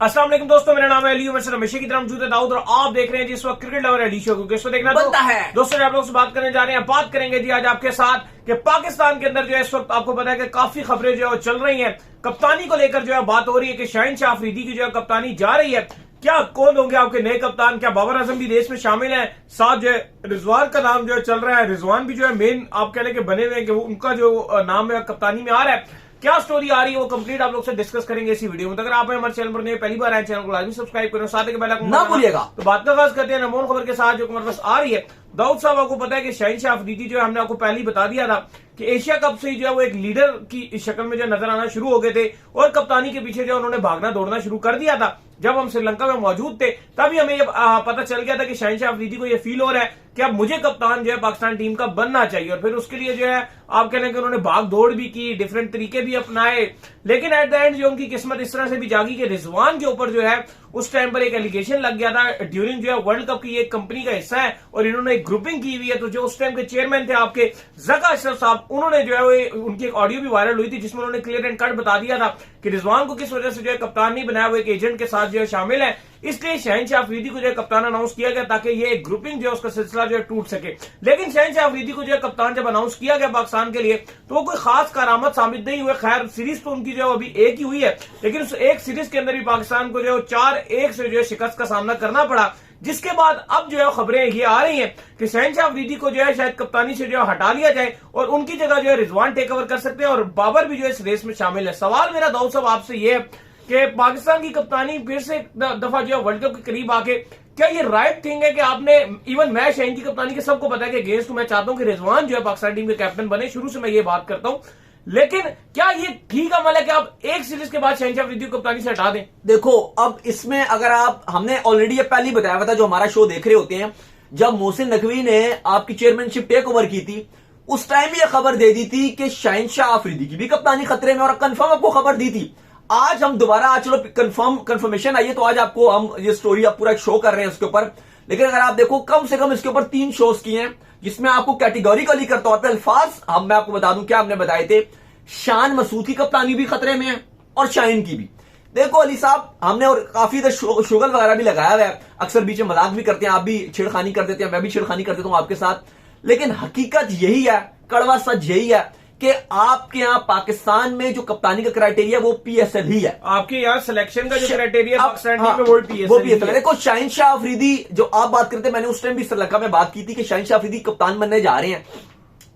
अस्सलाम वालेकुम दोस्तों, मेरा नाम है अली, मैं हमेशा की तरह मौजूद है दाऊद और आप देख रहे हैं जिस वक्त क्रिकेट लवर अली शो को। देखना बनता है दोस्तों, आप लोगों से बात करने जा रहे हैं। बात करेंगे जी आज आपके साथ कि पाकिस्तान के अंदर जो है इस वक्त आपको पता है कि काफी खबरें जो है चल रही हैं। कप्तानी को लेकर जो है बात हो रही है कि शाहीन शाह अफरीदी की जो है कप्तानी जा रही है। क्या कौन होंगे आपके नए कप्तान? क्या बाबर आजम भी रेस में शामिल है? साथ जो है रिजवान का नाम जो है चल रहा है। रिजवान भी जो है मेन आप कह लें कि बने हुए हैं कि उनका जो नाम है कप्तानी में आ रहा है। क्या स्टोरी आ रही है वो कंप्लीट आप लोग से डिस्कस करेंगे इसी वीडियो में। तो अगर आप हमारे चैनल पर नए पहली बार आए, चैनल को लाजमी सब्सक्राइब करें, साथ ही बेल आइकन ना भूलिएगा। तो बात का आगाज करते हैं नमोन खबर के साथ जो हमारे पास आ रही है। दाऊद साहब, आपको पता है कि शाहीन शाह अफरीदी जो है हमने आपको पहले ही बता दिया था कि एशिया कप से ही जो है वो एक लीडर की शक्ल में जो नजर आना शुरू हो गए थे और कप्तानी के पीछे जो उन्होंने भागना दौड़ना शुरू कर दिया था। जब हम श्रीलंका में मौजूद थे तभी हमें ये पता चल गया था कि शाहीन शाह अफरीदी को ये फील हो रहा है कि अब मुझे कप्तान जो है पाकिस्तान टीम का बनना चाहिए। और फिर उसके लिए जो है आप कह रहे हैं कि उन्होंने भाग दौड़ भी की, डिफरेंट तरीके भी अपनाए, लेकिन एट द एंड जो उनकी किस्मत इस तरह से भी जागी कि रिजवान के ऊपर जो है उस टाइम पर एक एलिगेशन लग गया था ड्यूरिंग जो है वर्ल्ड कप की एक कंपनी का हिस्सा है और इन्होंने एक ग्रुपिंग की हुई है। तो जो उस टाइम के चेयरमैन थे आपके जका अशरफ साहब, उन्होंने जो है उनकी एक ऑडियो भी वायरल हुई थी जिसमें उन्होंने क्लियर एंड कट बता दिया था कि रिजवान को किस वजह से जो है कप्तान नहीं बनाया, वो एक एजेंट के साथ जो है शामिल है। इसलिए शाहीन शाह अफरीदी को जो है कप्तान अनाउंस किया गया ताकि ये एक ग्रुपिंग जो है उसका सिलसिला जो है टूट सके। लेकिन शाहीन शाह अफरीदी को जो है कप्तान जब अनाउंस किया गया पाकिस्तान के लिए तो वो कोई खास करामत साबित नहीं हुए। खैर सीरीज तो उनकी जो है अभी एक ही हुई है, लेकिन उस एक सीरीज के अंदर भी पाकिस्तान को जो है 4-1 से जो है शिकस्त का सामना करना पड़ा। जिसके बाद अब जो है खबरें ये आ रही हैं कि शाहीन शाह अफरीदी को जो है शायद कप्तानी से जो है हटा लिया जाए और उनकी जगह जो है रिजवान टेक ओवर कर सकते हैं और बाबर भी जो है इस रेस में शामिल है। सवाल मेरा दाऊद साहब आपसे ये है कि पाकिस्तान की कप्तानी फिर से दफा जो है वर्ल्ड कप के करीब आके क्या ये राइट थिंग है कि आपने, इवन मैं शाहीन की कप्तानी के सबको पता है कि अगेंस्ट मैं चाहता हूं कि रिजवान जो है पाकिस्तान टीम के कैप्टन बने, शुरू से मैं ये बात करता हूं, लेकिन क्या ये ठीक अमल है कि आप एक सीरीज के बाद शाहीन शाह अफरीदी को कप्तानी से हटा दें? देखो, अब इसमें अगर हमने ऑलरेडी ये पहले ही बताया हुआ था, जो हमारा शो देख रहे होते हैं, जब मोहसिन नकवी ने आपकी चेयरमैनशिप टेक ओवर की थी उस टाइम भी ये खबर दे दी थी कि शाहीन शाह अफरीदी की भी कप्तानी खतरे में, और कंफर्म आपको खबर दी थी। आज हम दोबारा, आज चलो कंफर्मेशन आई है तो आज आपको हम ये स्टोरी आप पूरा शो कर रहे हैं उसके ऊपर। लेकिन अगर आप देखो, कम से कम इसके ऊपर 3 शोज किए हैं जिसमें आपको कैटेगोरिकली के तौर पर अल्फाज मैं आपको बता दूं क्या हमने बताए थे। शान मसूद की कप्तानी भी खतरे में है और शाहीन की भी। देखो अली साहब, हमने और काफी इधर शुगल वगैरह भी लगाया हुआ है, अक्सर बीच में मजाक भी करते हैं, आप भी छेड़खानी कर देते हैं, मैं भी छेड़खानी कर देता हूं आपके साथ, लेकिन हकीकत यही है, कड़वा सच यही है कि आपके यहां पाकिस्तान में जो कप्तानी का क्राइटेरिया वो पीएसएल ही है। आपके यहाँ सिलेक्शन का जो क्राइटेरिया पाकिस्तान टीम में वो पीएसएल। देखो शाहीन शाह अफरीदी जो आप बात करते हैं, मैंने उस टाइम भी श्रीलंका में बात की थी कि शाहीन शाह अफरीदी कप्तान बनने जा रहे हैं,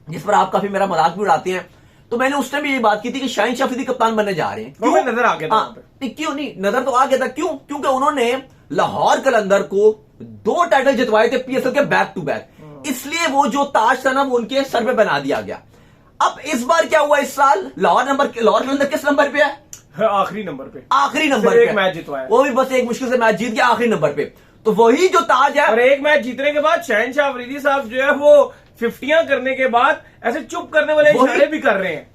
जिस पर आप काफी मेरा मजाक भी उड़ाते हैं। तो मैंने उस टाइम भी ये बात की थी कि शाहीन शाह अफरीदी कप्तान बनने जा रहे हैं। क्यों नजर आ गया था? क्यों नहीं नजर तो आ गया था, क्यों? क्योंकि उन्होंने लाहौर कलंदर को 2 टाइटल जितवाए थे पीएसएल के बैक टू बैक, इसलिए वो जो ताज था ना वो उनके सर पे बना दिया गया। अब इस बार क्या हुआ, इस साल लाहौर कलंदर किस नंबर पे है? आखिरी नंबर पे। आखिरी नंबर पे एक मैच जितवाया, वो भी बस एक मुश्किल से मैच जीत गया आखिरी नंबर पे। तो वही जो ताज है, और एक मैच जीतने के बाद शाहीन शाह अफरीदी साहब जो है वो 50 करने के बाद ऐसे चुप करने वाले इशारे भी कर रहे हैं।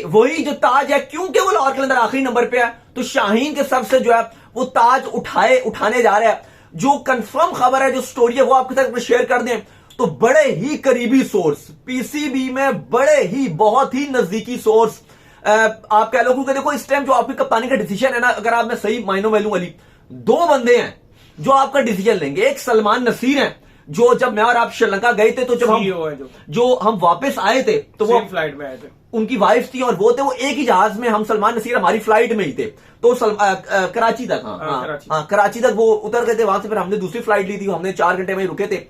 वही जो ताज है, क्योंकि वो लाहौर कलंदर आखिरी नंबर पे है तो शाहीन के सर से जो है वो ताज उठाने जा रहा है। जो कंफर्म खबर है, जो स्टोरी है, वो आपके साथ शेयर कर दें तो बड़े ही करीबी सोर्स, पीसीबी में बड़े ही बहुत ही नजदीकी सोर्स आप कह लो, क्योंकि देखो इस टाइम जो आपकी कप्तानी का डिसीजन है ना, अगर आप मैं सही मायनों में लूं अली, 2 बंदे हैं जो आपका डिसीजन लेंगे। एक सलमान नसीर है, जो जब मैं और आप श्रीलंका गए थे तो जब हम वापस आए थे तो वो फ्लाइट में आए थे, उनकी वाइफ थी और वो थे, वो एक ही जहाज में, हम सलमान नसीर हमारी फ्लाइट में ही थे। तो कराची तक कराची तक वो उतर गए थे, वहां से फिर हमने दूसरी फ्लाइट ली थी, हमने 4 घंटे में रुके थे।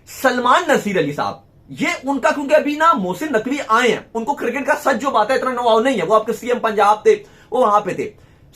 सलमान नसीर अली साहब, ये उनका, क्योंकि अभी ना मोहसिन नकवी आए हैं, उनको क्रिकेट का सच जो बात है इतना नो नहीं है, वो आपके सीएम पंजाब थे, वो वहां पे थे।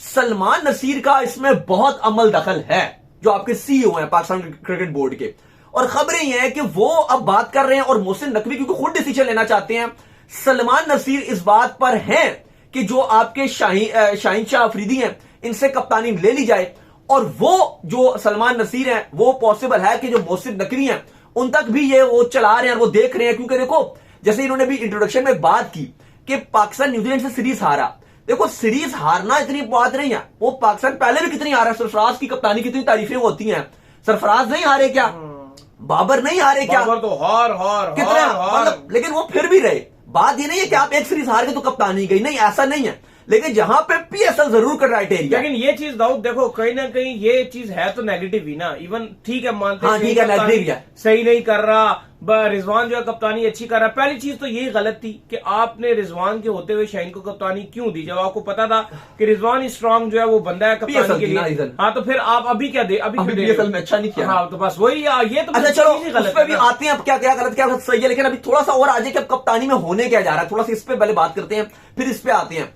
सलमान नसीर का इसमें बहुत अमल दखल है, जो आपके सीईओ हैं पाकिस्तान क्रिकेट बोर्ड के। और खबरें यह है कि वो अब बात कर रहे हैं और मोहसिन नकवी क्योंकि खुद डिसीजन लेना चाहते हैं। सलमान नसीर इस बात पर हैं कि जो आपके शाहीन शाह अफरीदी हैं इनसे कप्तानी ले ली जाए, और वो जो सलमान नसीर हैं वो पॉसिबल है कि जो मोहसिन नकवी हैं उन तक भी ये वो चला रहे हैं और वो देख रहे हैं। क्योंकि देखो, जैसे इन्होंने भी इंट्रोडक्शन में बात की कि पाकिस्तान न्यूजीलैंड से सीरीज हारा, देखो सीरीज हारना इतनी बात नहीं है, वो पाकिस्तान पहले भी कितनी हारा, सरफराज की कप्तानी कितनी तारीफें होती हैं, सरफराज नहीं हारे क्या, बाबर नहीं हारे क्या, बाबर तो हार कितने, मतलब लेकिन वो फिर भी रहे। बात ये नहीं है कि आप एक सीरीज हार के तो कप्तानी गई, नहीं ऐसा नहीं है, लेकिन जहां पे पीएसएल जरूर क्राइटेरिया। लेकिन ये चीज दाऊद देखो कहीं ना कहीं ये चीज है तो नेगेटिव ही ना। इवन ठीक है मानते हाँ, ठीक है, नेगेटिव है, सही नहीं कर रहा, रिजवान जो है कप्तानी अच्छी कर रहा है। पहली चीज तो ये गलत थी कि आपने रिजवान के होते हुए शाहीन को कप्तानी क्यों दी, जब आपको पता था कि रिजवान स्ट्रांग जो है वो बंदा है कप्तानी के लिए। हाँ तो फिर आप अभी क्या दे, अभी पीएसएल में अच्छा नहीं किया। हाँ तो बस वही ये तो अच्छा चलो उस पे भी आते हैं, अब क्या क्या गलत क्या सही है, लेकिन अभी थोड़ा सा और आगे कि अब कप्तानी में होने क्या जा रहा है, थोड़ा सा इस पे पहले बात करते हैं फिर इस पे आते हैं।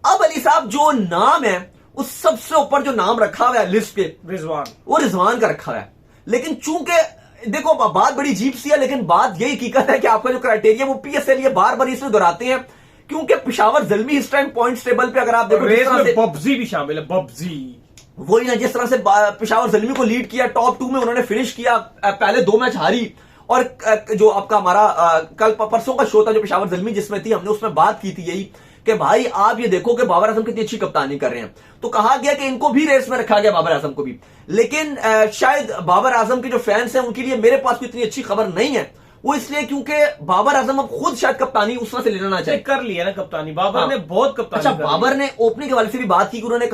अब अली साहब जो नाम है उस सबसे ऊपर जो नाम रखा हुआ है लिस्ट पे रिजवान, वो रिजवान का रखा हुआ है। लेकिन चूंकि देखो बात बड़ी अजीब सी है, लेकिन बात यही हकीकत है कि आपका जो क्राइटेरिया वो पीएसएल ये बार बार इसमें दोहराते हैं, क्योंकि पेशावर ज़ल्मी इस टाइम पॉइंट्स टेबल पे अगर आप देखो रेस में बब्जी भी शामिल है, बब्जी वही ना, जिस तरह से पेशावर ज़ल्मी को लीड किया, टॉप 2 में उन्होंने फिनिश किया, पहले 2 मैच हारी। और जो आपका हमारा कल परसों का शो था जो पेशावर ज़ल्मी जिसमें थी, हमने उसमें बात की थी यही कि भाई आप ये देखो कि बाबर आजम कितनी अच्छी कप्तानी कर रहे हैं, तो कहा गया कि इनको भी रेस में रखा गया बाबर आजम को भी। लेकिन शायद बाबर आजम के जो फैंस हैं उनके लिए मेरे पास कोई इतनी अच्छी खबर नहीं है, वो इसलिए क्योंकि बाबर आजम अब खुद शायद कप्तानी उस तरह से लेना चाहिए। कर लिया ना कप्तानी, बाबर ने बहुत कप्तानी। अच्छा, बाबर ने ओपनिंग के वाले से भी बात की कि उन्होंने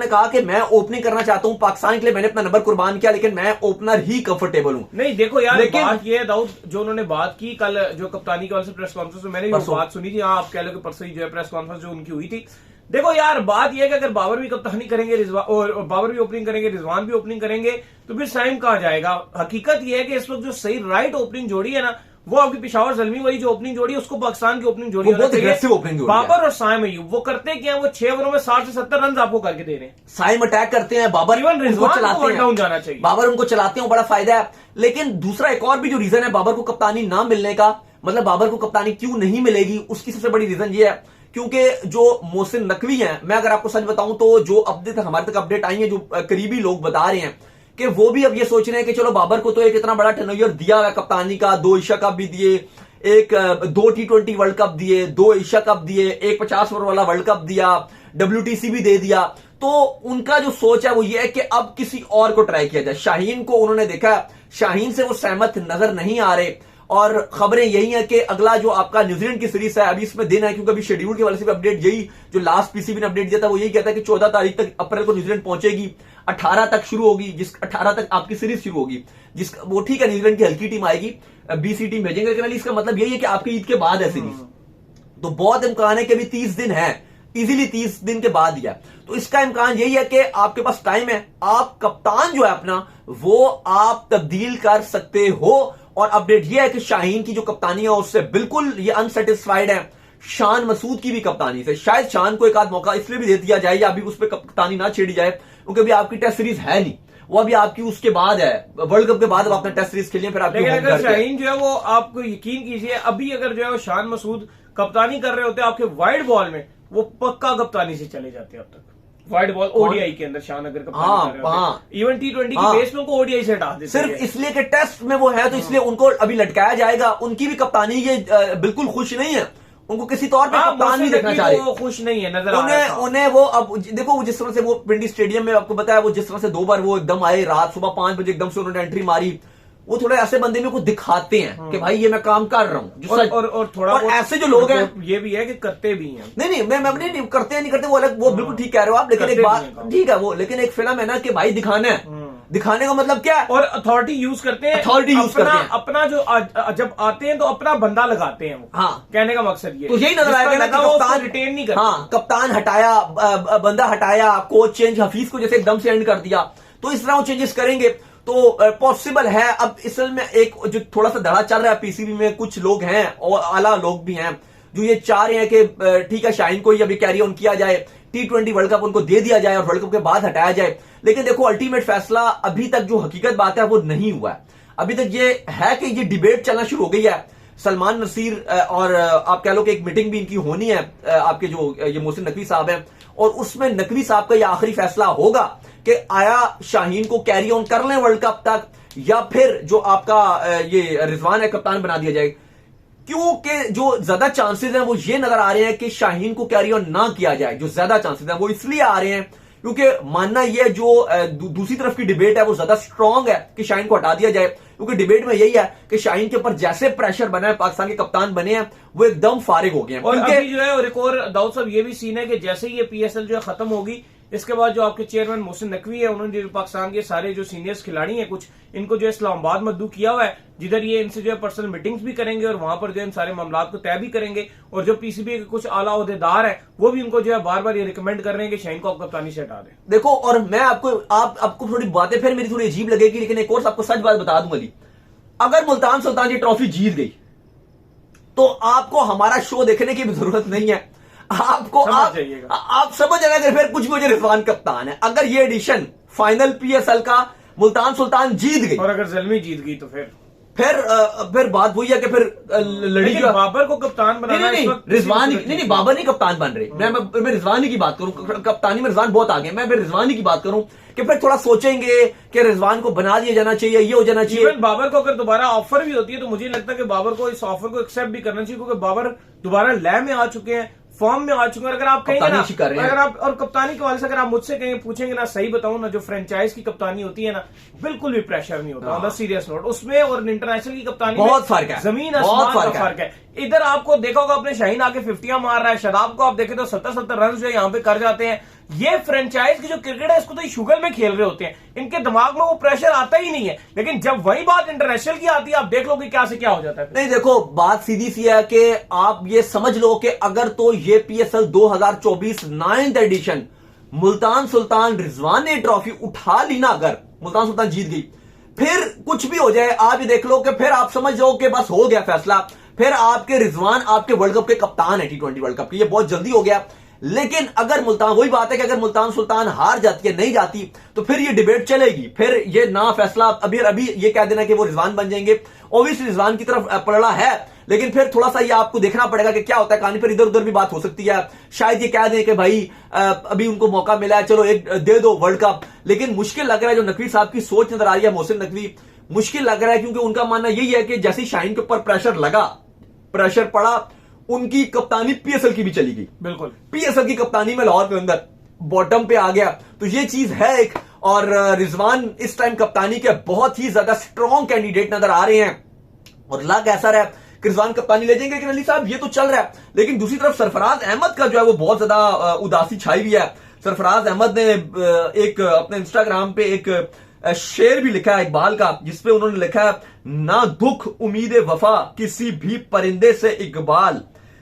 कहा कि मैं ओपनिंग करना चाहता हूं, पाकिस्तान के लिए मैंने अपना नंबर कुर्बान किया, लेकिन मैं ओपनर ही कंफर्टेबल हूं। नहीं देखो यार, लेकिन बात ये है दाऊद जो उन्होंने बात की कल जो कप्तानी के वाले से प्रेस कॉन्फ्रेंस में, मैंने भी बात सुनी थी। आप कह लो कि परसों ही जो है प्रेस कॉन्फ्रेंस जो उनकी हुई थी। देखो यार बात यह है कि अगर बाबर भी कप्तानी करेंगे और बाबर भी ओपनिंग करेंगे, रिजवान भी ओपनिंग करेंगे, तो फिर साइम कहां जाएगा। हकीकत यह है कि इस वक्त जो सही राइट ओपनिंग जोड़ी है ना, वो आपकी पेशावर ज़ल्मी वाली जो ओपनिंग जोड़ी है, उसको पाकिस्तान की ओपनिंग जोड़ी बहुत एग्रेसिव ओपनिंग जोड़ी है। बाबर और साइम अयूब वो करते क्या है, वो 6 ओवरों में 60 से 70 रन आपको करके दे रहे हैं। साइम अटैक करते हैं, बाबर इवन रिजवान चलाते हैं, जाना चाहिए, बाबर उनको चलाते हैं, बड़ा फायदा है। लेकिन दूसरा एक और भी जो रीजन है बाबर को कप्तानी ना मिलने का, मतलब बाबर को कप्तानी क्यों नहीं मिलेगी, उसकी सबसे बड़ी रीजन ये है क्योंकि जो मोहसिन नकवी हैं, मैं अगर आपको सच बताऊं तो जो अभी तक हमारे तक अपडेट आई है, जो करीबी लोग बता रहे हैं कि वो भी अब ये सोच रहे हैं कि चलो बाबर को तो एक इतना बड़ा टेन्योर दिया हुआ कप्तानी का, 2 एशिया कप भी दिए, 2 T20 वर्ल्ड कप दिए, 2 एशिया कप दिए, एक 50 ओवर वाला वर्ल्ड कप दिया, WTC भी दे दिया, तो उनका जो सोच है वो ये है कि अब किसी और को ट्राई किया जाए। शाहीन को उन्होंने देखा, शाहीन से वो सहमत नजर नहीं आ रहे, और खबरें यही है कि अगला जो आपका न्यूजीलैंड की सीरीज है, अभी इसमें दिन है क्योंकि अभी शेड्यूल के वाले से भी अपडेट यही जो लास्ट पीसीबी ने अपडेट दिया था वो यही कहता है कि 14 तारीख तक अप्रैल को न्यूजीलैंड पहुंचेगी, 18 तक शुरू होगी, 18 तक आपकी सीरीज शुरू होगी, जिसका वो ठीक है न्यूजीलैंड की हल्की टीम आएगी, बीसी टीम भेजेंगे, लेकिन इसका मतलब यही है कि आपकी ईद के बाद है सीरीज, तो बहुत इम्कान है कि अभी 30 दिन है, इजीली 30 दिन के बाद ही है, तो इसका इम्कान यही है कि आपके पास टाइम है, आप कप्तान जो है अपना वो आप तब्दील कर सकते हो। और अपडेट यह है कि शाहीन की जो कप्तानी है उससे बिल्कुल ये अनसेटिस्फाइड है, शान मसूद की भी कप्तानी से, शायद शान को एक आध मौका इसलिए भी दे दिया जाए या अभी उस पर कप्तानी ना छेड़ी जाए क्योंकि अभी आपकी टेस्ट सीरीज है नहीं, वो अभी आपकी उसके बाद है, वर्ल्ड कप के बाद अब आपने टेस्ट सीरीज खेली, फिर आपकी अगर शाहीन जो है वो आपको यकीन कीजिए अभी अगर जो है वो शान मसूद कप्तानी कर रहे होते आपके वाइड बॉल में, वो पक्का कप्तानी से चले जाते अब तक वाइड बॉल ओडीआई के अंदर शान अगर इवन T20 की बेस में उनको ओडीआई से हटा देते सिर्फ इसलिए कि टेस्ट में वो है तो इसलिए उनको अभी लटकाया जाएगा। उनकी भी कप्तानी ये बिल्कुल खुश नहीं है, उनको किसी तौर पे कप्तान नहीं देखना चाह रहे, वो खुश नहीं है नजर उन्हें वो अब देखो जिस तरह से वो पिंडी स्टेडियम में आपको बताया, वो जिस तरह से 2 बार वो एकदम आए, रात सुबह 5 बजे एकदम से उन्होंने एंट्री मारी, वो थोड़े ऐसे बंदे में को दिखाते हैं कि भाई ये मैं काम कर रहा हूं, और थोड़ा और ऐसे जो लोग हैं ये भी है कि करते भी हैं, नहीं मैं नहीं करते हैं, नहीं करते वो अलग, वो बिल्कुल ठीक कह रहे हो आप, लेकिन एक बात ठीक है वो, लेकिन एक फिल्म है ना कि भाई दिखाना है, दिखाने का मतलब क्या है, और अथॉरिटी यूज करते हैं, अथॉरिटी यूज करते हैं, अपना जो जब आते हैं तो अपना बंदा लगाते हैं वो, हाँ कहने का मकसद ये तो यही नजर आएगा ना कि कप्तान रिटेन नहीं करते, हाँ कप्तान हटाया, बंदा हटाया, कोच चेंज, हफीज को जैसे एकदम से एंड कर दिया, तो इस तरह वो चेंजेस करेंगे तो पॉसिबल है। अब असल में एक जो थोड़ा सा धड़ा चल रहा है पीसीबी में, कुछ लोग हैं और आला लोग भी हैं जो ये चाह रहे हैं कि ठीक है शाहीन को ही अभी कैरी ऑन किया जाए, T20 वर्ल्ड कप उनको दे दिया जाए और वर्ल्ड कप के बाद हटाया जाए, लेकिन देखो अल्टीमेट फैसला अभी तक जो हकीकत बात है वो नहीं हुआ है। अभी तक ये है कि ये डिबेट चलना शुरू हो गई है, सलमान नसीर और आप कह लो कि एक मीटिंग भी इनकी होनी है, आपके जो ये मोहसिन नकवी साहब हैं, और उसमें नकवी साहब का ये आखिरी फैसला होगा कि आया शाहीन को कैरी ऑन कर लें वर्ल्ड कप तक या फिर जो आपका ये रिजवान है कप्तान बना दिया जाए, क्योंकि जो ज्यादा चांसेस हैं वो ये नजर आ रहे हैं कि शाहीन को कैरी ऑन ना किया जाए, जो ज्यादा चांसेस हैं वो इसलिए आ रहे हैं क्योंकि मानना यह जो दूसरी तरफ की डिबेट है वो ज्यादा स्ट्रांग है कि शाहीन को हटा दिया जाए, क्योंकि डिबेट में यही है कि शाहीन के ऊपर जैसे प्रेशर बना है, पाकिस्तान के कप्तान बने हैं, वो एकदम फारिग हो गए हैं। और अभी जो है और एक और दाऊद साहब ये भी सीन है कि जैसे ही ये PSL जो है खत्म होगी, इसके बाद जो आपके चेयरमैन मोहसिन नकवी है, उन्होंने जो पाकिस्तान के सारे जो सीनियर्स खिलाड़ी हैं कुछ, इनको जो इस्लामाबाद मद्दू किया हुआ है, जिधर ये इनसे जो है पर्सनल मीटिंग्स भी करेंगे और वहां पर जो इन सारे मामला को तय भी करेंगे। और जो PCB के कुछ आला ओहदेदार हैं वो भी उनको जो है बार बार ये रिकमेंड कर रहे हैं कि शाहीन को आप कप्तानी से हटा दें। देखो, और मैं आपको थोड़ी बातें फिर मेरी थोड़ी अजीब लगेगी, लेकिन एक और आपको सच बात बता दूं अली, अगर मुल्तान सुल्तान ये ट्रॉफी जीत गई तो आपको हमारा शो देखने की भी जरूरत नहीं है। आपको आप समझ जाएंगे कि फिर कुछ भी मुझे रिजवान कप्तान है। अगर ये एडिशन फाइनल PSL का मुल्तान सुल्तान जीत गई और अगर ज़ल्मी जीत गई तो फिर बात वही है कि फिर लड़ी बाबर को कप्तान बनाना नहीं, रिजवान नहीं, बाबर नहीं कप्तान बन रहे। मैं रिजवानी की बात करूं, कप्तानी में रिजवान बहुत आगे, मैं रिजवानी की बात करूं कि फिर थोड़ा सोचेंगे कि रिजवान को बना दिया जाना चाहिए, ये हो जाना चाहिए। बाबर को अगर दोबारा ऑफर भी होती है तो मुझे लगता है कि बाबर को इस ऑफर को एक्सेप्ट भी करना चाहिए, क्योंकि बाबर दोबारा लय में आ चुके हैं, फॉर्म में आ चुके हैं। अगर आप कहेंगे ना, अगर आप और कप्तानी के वाले से अगर आप मुझसे कहेंगे, पूछेंगे ना, सही बताऊं ना, जो फ्रेंचाइज की कप्तानी होती है ना, बिल्कुल भी प्रेशर नहीं होता। ऑन द सीरियस नोट, उसमें और इंटरनेशनल की कप्तानी बहुत फर्क है, जमीन आसमान का फर्क है। इधर आपको देखा होगा अपने शाहीन आके 50 मार रहा है, शदाब को आप देखें तो 70-70 रन जो यहाँ पे कर जाते हैं। ये फ्रेंचाइज की जो क्रिकेट है इसको तो शुगर में खेल रहे होते हैं, इनके दिमाग में वो प्रेशर आता ही नहीं है। लेकिन जब वही बात इंटरनेशनल की आती है, आप देख लो कि क्या से क्या हो जाता है। नहीं, देखो, बात सीधी सी है कि आप ये समझ लो कि अगर तो ये PSL 2024 9th addition Multan Sultan Rizwan ने ट्रॉफी उठा ली ना, अगर मुल्तान सुल्तान जीत गई, फिर कुछ भी हो जाए, आप ये देख लो कि फिर आप समझ जाओ कि बस हो गया फैसला, फिर आपके रिजवान आपके वर्ल्ड कप के कप्तान है, T20 वर्ल्ड कप के। ये बहुत जल्दी हो गया। लेकिन अगर मुल्तान, वही बात है कि अगर मुल्तान सुल्तान हार जाती है, नहीं जाती, तो फिर ये डिबेट चलेगी, फिर ये ना फैसला अभी ये कह देना कि वो रिजवान बन जाएंगे। ऑब्वियसली रिजवान की तरफ पलड़ा है, लेकिन फिर थोड़ा सा ये आपको देखना पड़ेगा कि क्या होता है कहानी। फिर इधर उधर भी बात हो सकती है, शायद ये कह दें कि भाई अभी उनको मौका मिला है, चलो एक दे दो वर्ल्ड कप। लेकिन मुश्किल लग रहा है, जो नकवी साहब की सोच नजर आ रही है, मोहसिन नकवी, मुश्किल लग रहा है, क्योंकि उनका मानना यही है कि जैसे शाहीन के ऊपर प्रेशर पड़ा, उनकी कप्तानी PSL की भी चली गई। बिल्कुल, PSL की कप्तानी में लाहौर के अंदर बॉटम पे आ गया, तो ये चीज है एक। और रिजवान इस टाइम कप्तानी के बहुत ही ज्यादा स्ट्रॉन्ग कैंडिडेट नजर आ रहे हैं, और लग ऐसा रहा है कि रिजवान कप्तानी ले जाएंगे। लेकिन अली साहब ये तो चल रहा है, लेकिन दूसरी तरफ सरफराज अहमद का जो है वो बहुत ज्यादा उदासी छाई हुई है। सरफराज अहमद ने एक अपने इंस्टाग्राम पे एक शेर भी लिखा है इकबाल का, जिसपे उन्होंने लिखा है, ना दुख उम्मीद वफा किसी भी परिंदे से इकबाल,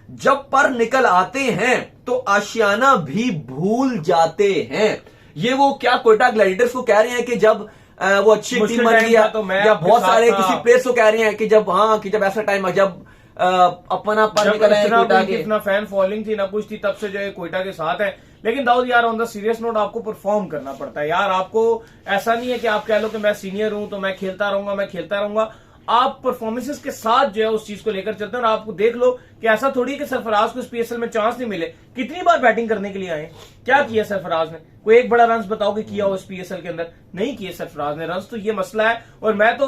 जब पर निकल आते हैं तो आशियाना भी भूल जाते हैं। ये वो क्या कोयटा ग्लैडिएटर्स को कह रहे हैं कि जब वो अच्छी टीम बन गई, या बहुत सारे किसी प्लेयर्स को कह रहे हैं कि जब ऐसा टाइम, जब अपना पर निकल आए कोयटा के, इतना फैन फॉलोइंग थी ना कुछ थी, तब से जो है कोयटा के साथ है। लेकिन दाऊद यार, ऑन द सीरियस नोट, आपको परफॉर्म करना पड़ता है यार। आपको ऐसा नहीं है कि आप कह लो कि मैं सीनियर हूं तो मैं खेलता रहूंगा। आप परफॉर्मेंसेस के साथ जो है उस चीज को लेकर चलते हैं। और आपको देख लो कि ऐसा थोड़ी कि सरफराज को इस PSL में चांस नहीं मिले। कितनी बार बैटिंग करने के लिए आए, क्या किया सरफराज ने? कोई एक बड़ा रन बताओ कि किया हो इस PSL के अंदर? नहीं किए सरफराज ने रन। तो ये मसला है, और मैं तो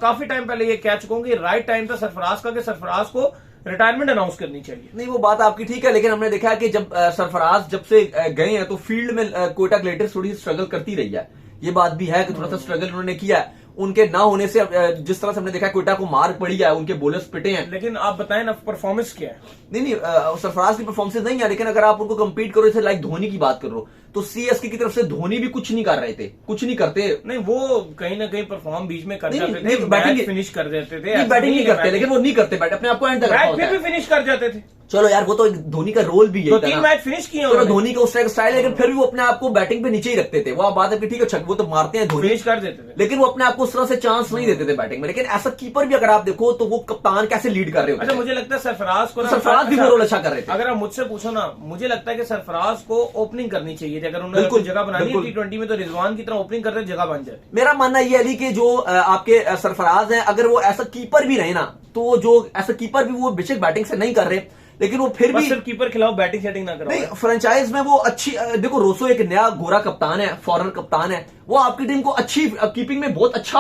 काफी टाइम पहले ये कह चुका हूं कि राइट टाइम था सरफराज का, कि सरफराज को रिटायरमेंट अनाउंस करनी चाहिए। नहीं, वो बात आपकी ठीक है, लेकिन हमने देखा है कि जब सरफराज जब से गए हैं तो फील्ड में कोयटा ग्लैडिएटर्स थोड़ी स्ट्रगल करती रही है। ये बात भी है कि थोड़ा सा स्ट्रगल उन्होंने किया है। उनके ना होने से जिस तरह से हमने देखा कोयटा को मार पड़ी है, उनके बॉलर्स पिटे हैं। लेकिन आप बताएं ना, परफॉर्मेंस क्या है? नहीं, सरफराज की परफॉर्मेंस नहीं है, लेकिन अगर आप उनको कंपीट करो, जैसे लाइक धोनी की बात करो, तो CSK की तरफ से धोनी भी कुछ नहीं कर रहे थे, कुछ नहीं करते। नहीं, वो कहीं ना कहीं परफॉर्म बीच में कर जाते थे, बैटिंग फिनिश कर देते थे। बैटिंग नहीं करते, लेकिन वो नहीं करते बैट, अपने आपको एंड तक फिर भी फिनिश कर जाते थे। चलो यार, वो तो धोनी का रोल भी है, 3 मैच फिनिश किए तो धोनी का उस स्टाइल, लेकिन फिर भी वो अपने आप को बैटिंग पे नीचे ही रखते थे। वो आप बात है कि ठीक है, छक वो तो मारते हैं, धोनी फिनिश कर देते थे, लेकिन वो अपने आप को उस तरह से चांस नहीं देते थे बैटिंग में। लेकिन ऐसा कीपर भी अगर आप देखो तो वो कप्तान कैसे लीड कर रहे होते हैं। अच्छा, मुझे लगता है सरफराज भी वो रोल अच्छा कर रहे थे। अगर आप मुझसे पूछो ना, मुझे लगता है कि सरफराज को ओपनिंग करनी चाहिए थी। अगर उन्होंने जगह बनानी है T20 में, तो रिजवान की तरह ओपनिंग करते जगह बन जाए। मेरा मानना यह अली कि जो आपके सरफराज हैं, अगर वो ऐसा कीपर भी रहे ना, तो जो ऐसा कीपर भी वो बेशक बैटिंग से नहीं कर रहे, लेकिन वो फिर भी सिर्फ कीपर खिलाओ, बैटिंग सेटिंग ना करो। नहीं, फ्रेंचाइज में वो अच्छी देखो, रोसो एक नया गोरा कप्तान है, फॉरेन कप्तान है, वो आपकी टीम को अच्छी कीपिंग में बहुत अच्छा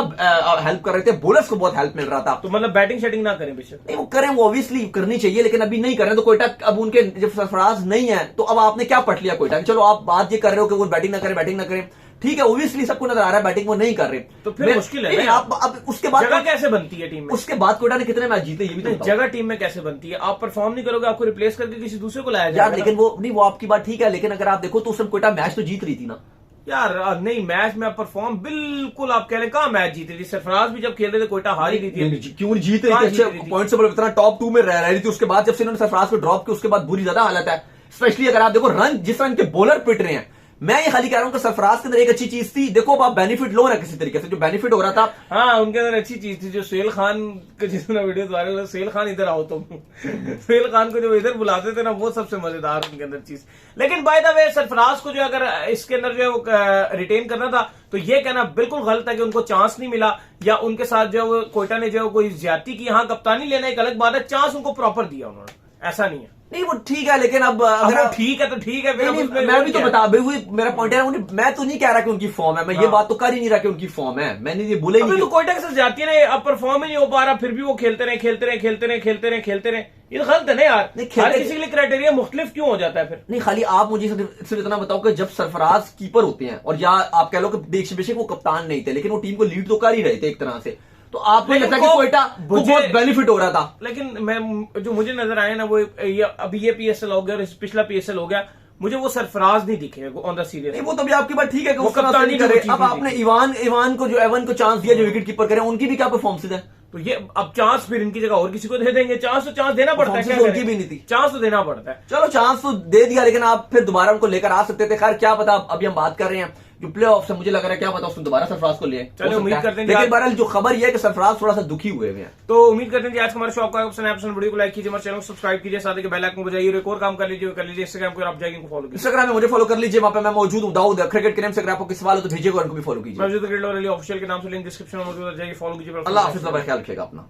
हेल्प कर रहे थे, बॉलर्स को बहुत हेल्प मिल रहा था। तो मतलब बैटिंग सेटिंग ना करें बेशक। नहीं, वो करें, वो ऑब्वियसली करनी चाहिए, लेकिन अभी नहीं करें। तो कोयटा अब उनके जब सरफराज नहीं है तो अब आपने क्या पट लिया कोयटा, चलो आप बात ये कर रहे हो कि वो बैटिंग ना करें, ठीक है, ऑब्वियसली सबको नजर आ रहा है बैटिंग वो नहीं कर रहे, तो फिर मुश्किल है ना। आप अब उसके बाद जगह कैसे बनती है टीम में? उसके बाद कोयटा ने कितने मैच जीते ये भी तो बताओ। जगह टीम में कैसे बनती है? आप परफॉर्म नहीं करोगे, आपको रिप्लेस करके किसी दूसरे को लाया यार, जाएगा। लेकिन वो नहीं, वो आपकी बात ठीक है, लेकिन अगर आप देखो तो उस समय कोयटा मैच तो जीत रही थी ना यार। नहीं, मैच में परफॉर्म बिल्कुल आप कह रहे हैं, कहां मैच जीती थी? सरफराज भी जब खेल रहे थे कोयटा हार ही रही थी। क्यों नहीं जीत रही थी? अच्छे पॉइंट से इतना टॉप 2 में रह रही थी, उसके बाद जब से इन्होंने सरफराज को ड्रॉप किया उसके बाद बुरी ज्यादा हालत है। स्पेशली अगर आप देखो रन, जिस रन के बॉलर पिट रहे हैं, मैं ये खाली कह रहा हूं कि सरफराज के अंदर एक अच्छी चीज थी, देखो अब आप बेनिफिट लो ना किसी तरीके से, जो बेनिफिट हो रहा था। हाँ, उनके अंदर अच्छी चीज थी, जो सुहेल खान के जितना वीडियो वायरल है, सुहेल खान इधर आओ तुम सुहेल खान को जो इधर बुलाते थे ना, वो सबसे मजेदार उनके अंदर चीज। लेकिन बाय द वे सरफराज को जो अगर इसके अंदर जो है वो रिटेन करना था, तो ये कहना बिल्कुल गलत है कि उनको चांस नहीं मिला, या उनके साथ जो है कोयटा ने जो कोई ज्यादती की। हाँ, कप्तानी लेना एक अलग बात है, चांस उनको प्रॉपर दिया उन्होंने, ऐसा नहीं है। नहीं, वो ठीक है, लेकिन अब अगर ठीक है तो ठीक है, मैं भी तो बता, मेरा पॉइंट है, मैं तो नहीं कह रहा कि उनकी फॉर्म है, मैं ये बात तो कर ही नहीं रहा कि उनकी फॉर्म है, मैंने ये बोला ही नहीं। तो कोयटा के साथ जाती है ना, अब परफॉर्म ही नहीं हो पा रहा, फिर भी वो खेलते रहे, ये तो गलत है ना यार। हर किसी के लिए क्राइटेरिया मुख्तलिफ क्यों हो जाता है फिर? नहीं, खाली आप मुझे सिर्फ इतना बताओ कि जब सरफराज कीपर होते हैं, और या आप कह लो कि बेशक वो कप्तान नहीं थे, लेकिन वो टीम को लीड तो कर ही रहे थे एक तरह से, तो आपको लगता है कि कोयटा को बहुत बेनिफिट हो रहा था। लेकिन मैं जो मुझे नजर आया ना, वो अभी ये पीएसएल हो गया और पिछला पीएसएल हो गया, मुझे वो सरफराज नहीं दिखे ऑन द सीरियस। नहीं, वो तो भी आपकी बात ठीक है कि वो कप्तानी करे। अब आपने एवन को चांस दिया जो विकेट कीपर करे, उनकी भी क्या परफॉर्मेंस है? तो ये अब चांस फिर इनकी जगह और किसी को दे देंगे। चांस देना पड़ता है, उनकी भी नहीं थी, चांस तो देना पड़ता है। चलो चांस तो दे दिया, लेकिन आप फिर दोबारा उनको लेकर आ सकते थे। खैर क्या पता, अभी हम बात कर रहे हैं जो प्ले ऑफ से, मुझे लग रहा है क्या पता उसने दोबारा सरफराज को लिए। चलो उम्मीद करते हैं, लेकिन बहरहाल जो खबर यह है कि सरफराज थोड़ा सा दुखी हुए हैं। तो उम्मीद करते हैं कि आज हमारे शो आपको वीडियो को लाइक कीजिए, हमारे चैनल को सब्सक्राइब कीजिए, साथ ही बेल आइकन को बजाइए, एक और काम कर लीजिए इंस्टाग्राम को आप जाएंगे फॉलो कीजिए। इंस्टाग्राम में मुझे फॉलो कर लीजिए, वहां पे मैं मौजूद हूं, दाऊद क्रिकेट के नाम से। अगर आपको किसी सवाल हो तो भेजिएगा, उनको भी फॉलो कीजिए। मौजूद ऑफिशियल के नाम से लिंक डिस्क्रिप्शन में मौजूद है, जाइए फॉलो कीजिए। अल्लाह हाफिज़, ख्याल रखिएगा अपना।